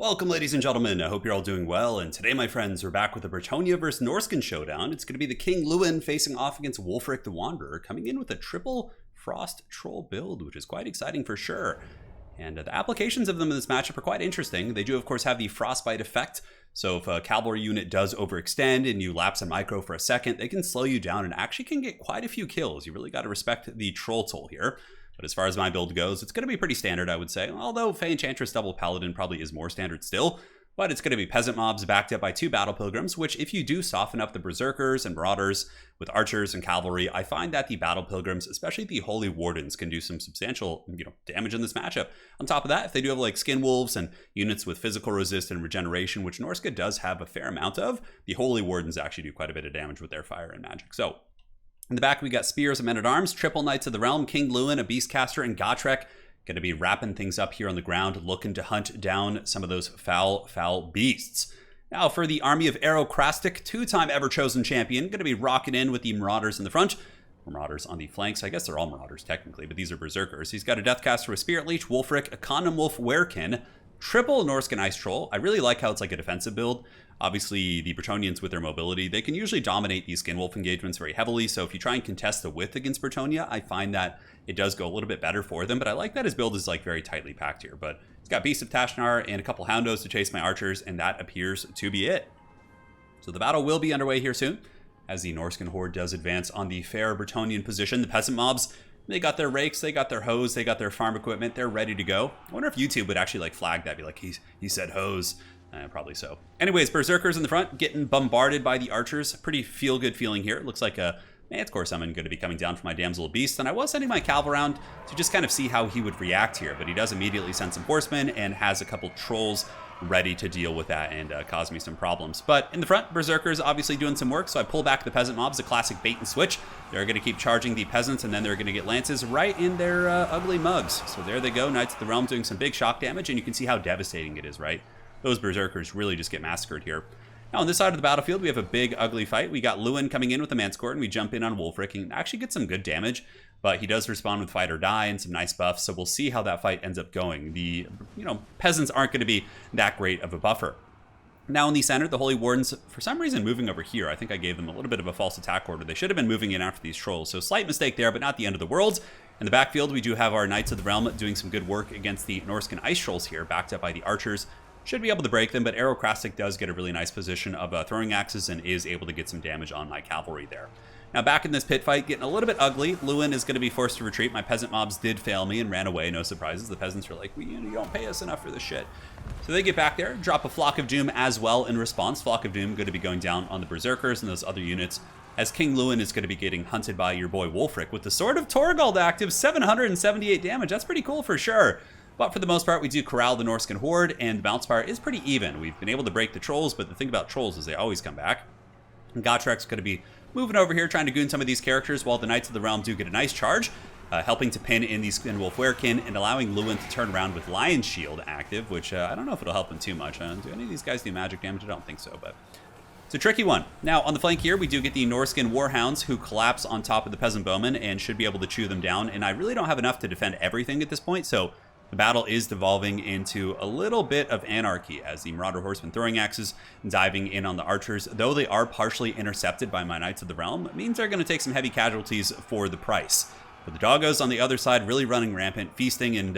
Welcome, ladies and gentlemen. I hope you're all doing well. And today, my friends, we're back with the Bretonnia versus Norscan showdown. It's going to be the King Lewin facing off against Wulfric the Wanderer, coming in with a triple Frost Troll build, which is quite exciting for sure. And the applications of them in this matchup are quite interesting. They do, of course, have the Frostbite effect. So if a cavalry unit does overextend and you lapse a micro for a second, they can slow you down and actually can get quite a few kills. You really got to respect the Troll toll here. But as far as my build goes, it's going to be pretty standard, I would say. Although Fey Enchantress Double Paladin probably is more standard still. But it's going to be Peasant Mobs backed up by 2 Battle Pilgrims, which if you do soften up the Berserkers and Marauders with Archers and Cavalry, I find that the Battle Pilgrims, especially the Holy Wardens, can do some substantial damage in this matchup. On top of that, if they do have like Skin Wolves and units with physical resist and regeneration, which Norsca does have a fair amount of, the Holy Wardens actually do quite a bit of damage with their fire and magic. So in the back, we got Spears and Men-at-Arms, Triple Knights of the Realm, King Lewin, a Beastcaster, and GOTREK. Going to be wrapping things up here on the ground, looking to hunt down some of those foul beasts. Now for the army of Arokrastic, 2-time ever-chosen champion, going to be rocking in with the Marauders in the front. Marauders on the flanks. I guess they're all Marauders technically, but these are Berserkers. He's got a Deathcaster with Spirit Leech, Wulfric, a Condom Wolf Werekin, triple Norscan Ice Troll. I really like how it's like a defensive build. Obviously, the Bretonnians with their mobility, they can usually dominate these Skin Wolf engagements very heavily. So if you try and contest the width against Bretonnia, I find that it does go a little bit better for them. But I like that his build is like very tightly packed here. But he's got Beast of Tashnar and a couple Houndos to chase my archers, and that appears to be it. So the battle will be underway here soon, as the Norscan horde does advance on the fair Bretonnian position. The Peasant Mobs, they got their rakes, they got their hoes, they got their farm equipment, they're ready to go. I wonder if YouTube would actually like flag that, be like, he said hose. Probably so. Anyways, Berserkers in the front, getting bombarded by the archers. Pretty feel-good feeling here. It looks like a Mance Core Summon going to be coming down from my Damsel of Beast, and I was sending my Calv around to just kind of see how he would react here, but he does immediately send some Horsemen and has a couple Trolls ready to deal with that and cause me some problems. But in the front, Berserkers obviously doing some work, so I pull back the Peasant Mobs, a classic bait and switch. They're going to keep charging the Peasants, and then they're going to get Lances right in their ugly mugs. So there they go, Knights of the Realm doing some big shock damage, and you can see how devastating it is, right? Those Berserkers really just get massacred here. Now on this side of the battlefield, we have a big, ugly fight. We got Lewin coming in with the Mance Core, and we jump in on Wulfric and actually get some good damage, but he does respond with Fight or Die and some nice buffs, so we'll see how that fight ends up going. The, Peasants aren't going to be that great of a buffer. Now in the center, the Holy Wardens, for some reason, moving over here. I think I gave them a little bit of a false attack order. They should have been moving in after these Trolls, so slight mistake there, but not the end of the world. In the backfield, we do have our Knights of the Realm doing some good work against the Norscan Ice Trolls here, backed up by the Archers. Should be able to break them, but Arokrastic does get a really nice position of throwing axes and is able to get some damage on my cavalry there. Now back in this pit fight, getting a little bit ugly. Lewin is going to be forced to retreat. My Peasant Mobs did fail me and ran away, no surprises. The Peasants are like, you don't pay us enough for this shit. So they get back there, drop a Flock of Doom as well in response. Flock of Doom going to be going down on the Berserkers and those other units, as King Lewin is going to be getting hunted by your boy Wulfric with the Sword of Torgald active, 778 damage. That's pretty cool for sure. But for the most part, we do corral the Norscan horde, and the bounce bar is pretty even. We've been able to break the Trolls, but the thing about Trolls is they always come back. And GOTREK's going to be moving over here, trying to goon some of these characters, while the Knights of the Realm do get a nice charge, helping to pin in the Skin Wolf Werekin, and allowing Lewin to turn around with Lion's Shield active, which I don't know if it'll help him too much. Do any of these guys do magic damage? I don't think so, but it's a tricky one. Now, on the flank here, we do get the Norscan Warhounds, who collapse on top of the Peasant Bowmen and should be able to chew them down, and I really don't have enough to defend everything at this point, so the battle is devolving into a little bit of anarchy as the Marauder Horsemen throwing axes, diving in on the archers. Though they are partially intercepted by my Knights of the Realm, it means they're going to take some heavy casualties for the price. But the Doggos on the other side really running rampant, feasting and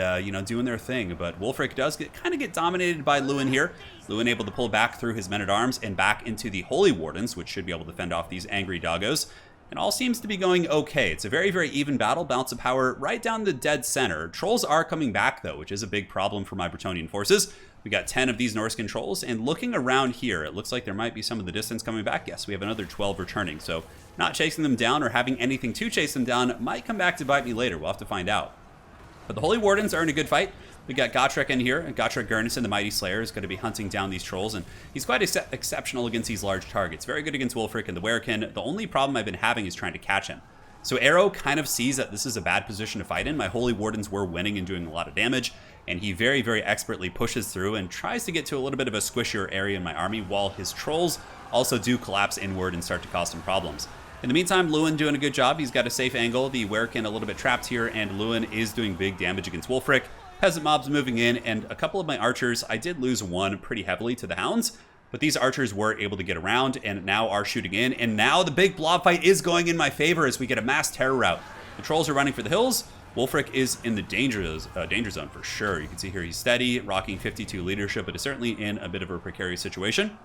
doing their thing. But Wulfric does kind of get dominated by Lewin here. Lewin able to pull back through his Men-at-Arms and back into the Holy Wardens, which should be able to fend off these angry Doggos. And all seems to be going okay. It's a very, very even battle. Balance of power right down the dead center. Trolls are coming back, though, which is a big problem for my Bretonnian forces. We got 10 of these Norscan Trolls, and looking around here, it looks like there might be some of the distance coming back. Yes, we have another 12 returning, so not chasing them down or having anything to chase them down might come back to bite me later. We'll have to find out. But the Holy Wardens are in a good fight. We got GOTREK in here, and GOTREK Gurnison, the Mighty Slayer, is going to be hunting down these Trolls, and he's quite exceptional against these large targets. Very good against Wulfric and the Werekin. The only problem I've been having is trying to catch him. So Arrow kind of sees that this is a bad position to fight in. My Holy Wardens were winning and doing a lot of damage, and he very, very expertly pushes through and tries to get to a little bit of a squishier area in my army, while his Trolls also do collapse inward and start to cause some problems. In the meantime, Lewin doing a good job. He's got a safe angle. The Werekin a little bit trapped here, and Lewin is doing big damage against Wulfric. peasant mobs moving in, and a couple of my archers. I did lose one pretty heavily to the hounds, but these archers were able to get around and now are shooting in. And now the big blob fight is going in my favor as we get a mass terror rout. The trolls are running for the hills. Wolfric is in the danger zone for sure. You can see here he's steady, rocking 52 leadership, but is certainly in a bit of a precarious situation.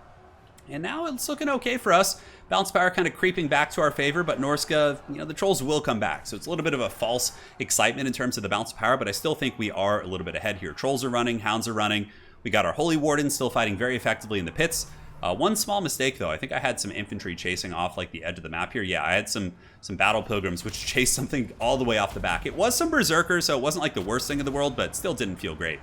And now it's looking okay for us. Balance power kind of creeping back to our favor, but Norsca, the trolls will come back. So it's a little bit of a false excitement in terms of the balance power, but I still think we are a little bit ahead here. Trolls are running, hounds are running. We got our Holy Warden still fighting very effectively in the pits. One small mistake, though. I think I had some infantry chasing off like the edge of the map here. Yeah, I had some battle pilgrims which chased something all the way off the back. It was some berserkers, so it wasn't like the worst thing in the world, but still didn't feel great.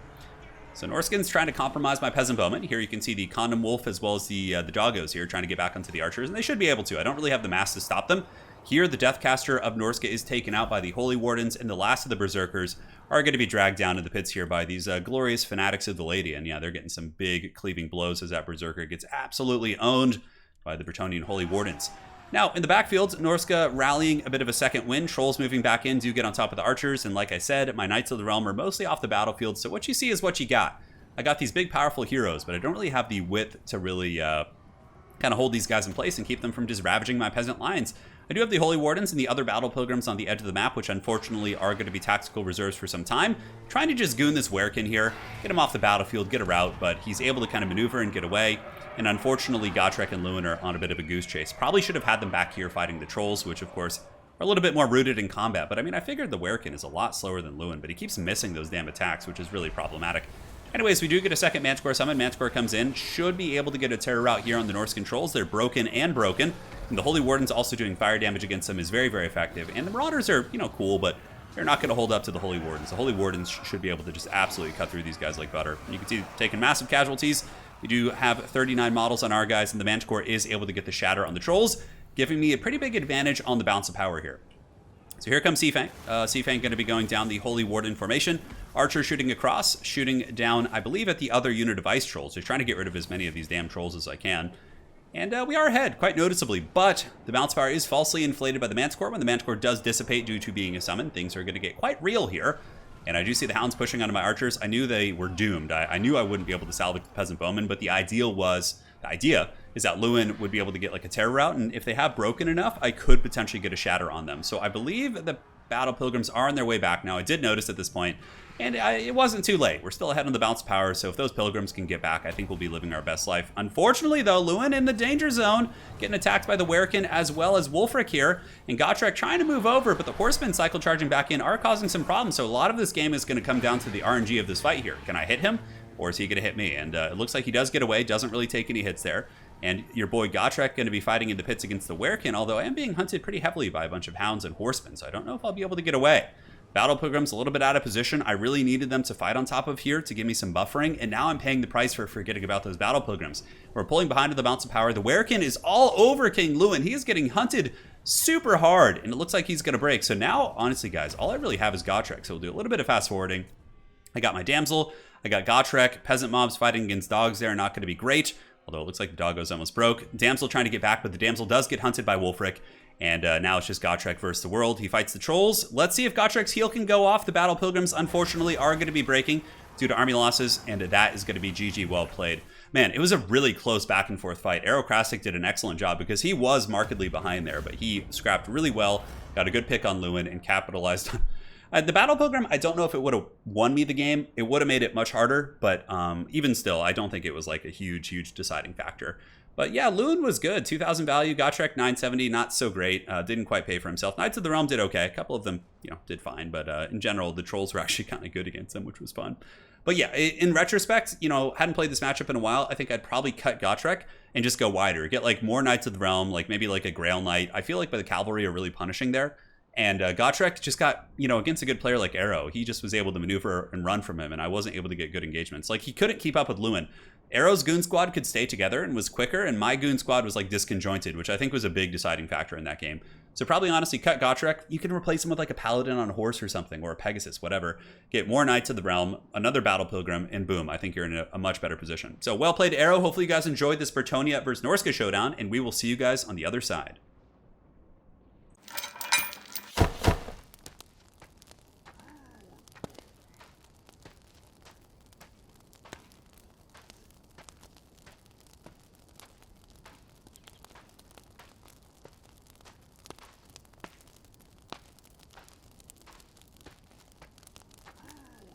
So Norscan's trying to compromise my peasant bowmen. Here you can see the condom wolf as well as the doggos here trying to get back onto the archers, and they should be able to. I don't really have the mass to stop them. Here, the Deathcaster of Norsca is taken out by the Holy Wardens, and the last of the berserkers are going to be dragged down to the pits here by these glorious fanatics of the Lady. And yeah, they're getting some big cleaving blows as that berserker gets absolutely owned by the Bretonnian Holy Wardens. Now, in the backfield, Norsca rallying a bit of a second win. Trolls moving back in do get on top of the archers, and like I said, my Knights of the Realm are mostly off the battlefield, so what you see is what you got. I got these big, powerful heroes, but I don't really have the width to really kind of hold these guys in place and keep them from just ravaging my peasant lines. I do have the Holy Wardens and the other battle pilgrims on the edge of the map, which unfortunately are going to be tactical reserves for some time. Trying to just goon this Werekin here, get him off the battlefield, get a rout, but he's able to kind of maneuver and get away. And unfortunately, GOTREK and Lewin are on a bit of a goose chase. Probably should have had them back here fighting the trolls, which of course are a little bit more rooted in combat. But I mean, I figured the Werekin is a lot slower than Lewin, but he keeps missing those damn attacks, which is really problematic. Anyways, we do get a second Manticore summon. Manticore comes in, should be able to get a terror rout here on the Norscan trolls. They're broken. And the Holy Warden's also doing fire damage against them is very, very effective. And the Marauders are, cool, but they're not going to hold up to the Holy Wardens. The Holy Wardens should be able to just absolutely cut through these guys like butter. You can see taking massive casualties. We do have 39 models on our guys, and the Manticore is able to get the shatter on the trolls, giving me a pretty big advantage on the balance of power here. So here comes Seafang. Seafang going to be going down the Holy Warden formation. Archer shooting across, shooting down, I believe, at the other unit of ice trolls. Just trying to get rid of as many of these damn trolls as I can. And we are ahead, quite noticeably, but the bounce power is falsely inflated by the Manticore. When the Manticore does dissipate due to being a summon, things are going to get quite real here. And I do see the hounds pushing onto my archers. I knew they were doomed. I knew I wouldn't be able to salvage the peasant bowmen, but the idea is that Lewin would be able to get like a terror rout, and if they have broken enough, I could potentially get a shatter on them. So I believe the battle pilgrims are on their way back now. I did notice at this point, and it wasn't too late. We're still ahead on the bounce power, so if those pilgrims can get back, I think we'll be living our best life. Unfortunately, though, Lewin in the danger zone, getting attacked by the Werekin as well as Wolfric here, and GOTREK trying to move over, but the horsemen cycle charging back in are causing some problems, so a lot of this game is going to come down to the RNG of this fight here. Can I hit him, or is he going to hit me? And it looks like he does get away, doesn't really take any hits there. And your boy GOTREK going to be fighting in the pits against the Werekin, although I am being hunted pretty heavily by a bunch of hounds and horsemen, so I don't know if I'll be able to get away. Battle Pilgrims a little bit out of position. I really needed them to fight on top of here to give me some buffering, and now I'm paying the price for forgetting about those Battle Pilgrims. We're pulling behind with the bounce of power. The Werekin is all over King Lewin. He is getting hunted super hard, and it looks like he's going to break. So now, honestly, guys, all I really have is GOTREK, so we'll do a little bit of fast forwarding. I got my Damsel. I got GOTREK. Peasant mobs fighting against dogs there, not going to be great. Although it looks like the doggos almost broke. Damsel trying to get back, but the Damsel does get hunted by Wolfric. And now it's just GOTREK versus the world. He fights the trolls. Let's see if GOTREK's heal can go off. The Battle Pilgrims, unfortunately, are going to be breaking due to army losses. And that is going to be GG, well played. Man, it was a really close back and forth fight. Aerocrastic did an excellent job because he was markedly behind there. But he scrapped really well, got a good pick on Lewin, and capitalized on... The Battle Pilgrim, I don't know if it would have won me the game. It would have made it much harder, but even still, I don't think it was like a huge deciding factor. But yeah, Lewin was good. 2,000 value, GOTREK 970, not so great. Didn't quite pay for himself. Knights of the Realm did okay. A couple of them, did fine. But in general, the trolls were actually kind of good against them, which was fun. But yeah, in retrospect, hadn't played this matchup in a while. I think I'd probably cut GOTREK and just go wider. Get like more Knights of the Realm, like maybe like a Grail Knight. I feel like the cavalry are really punishing there. And GOTREK just got, against a good player like Arrow, he just was able to maneuver and run from him, and I wasn't able to get good engagements. Like, he couldn't keep up with Lewin. Arrow's goon squad could stay together and was quicker, and my goon squad was, like, disconjointed, which I think was a big deciding factor in that game. So probably, honestly, cut GOTREK. You can replace him with, like, a Paladin on a horse or something, or a Pegasus, whatever. Get more Knights of the Realm, another Battle Pilgrim, and boom, I think you're in a much better position. So, well played, Arrow. Hopefully you guys enjoyed this Bretonnia versus Norsca showdown, and we will see you guys on the other side.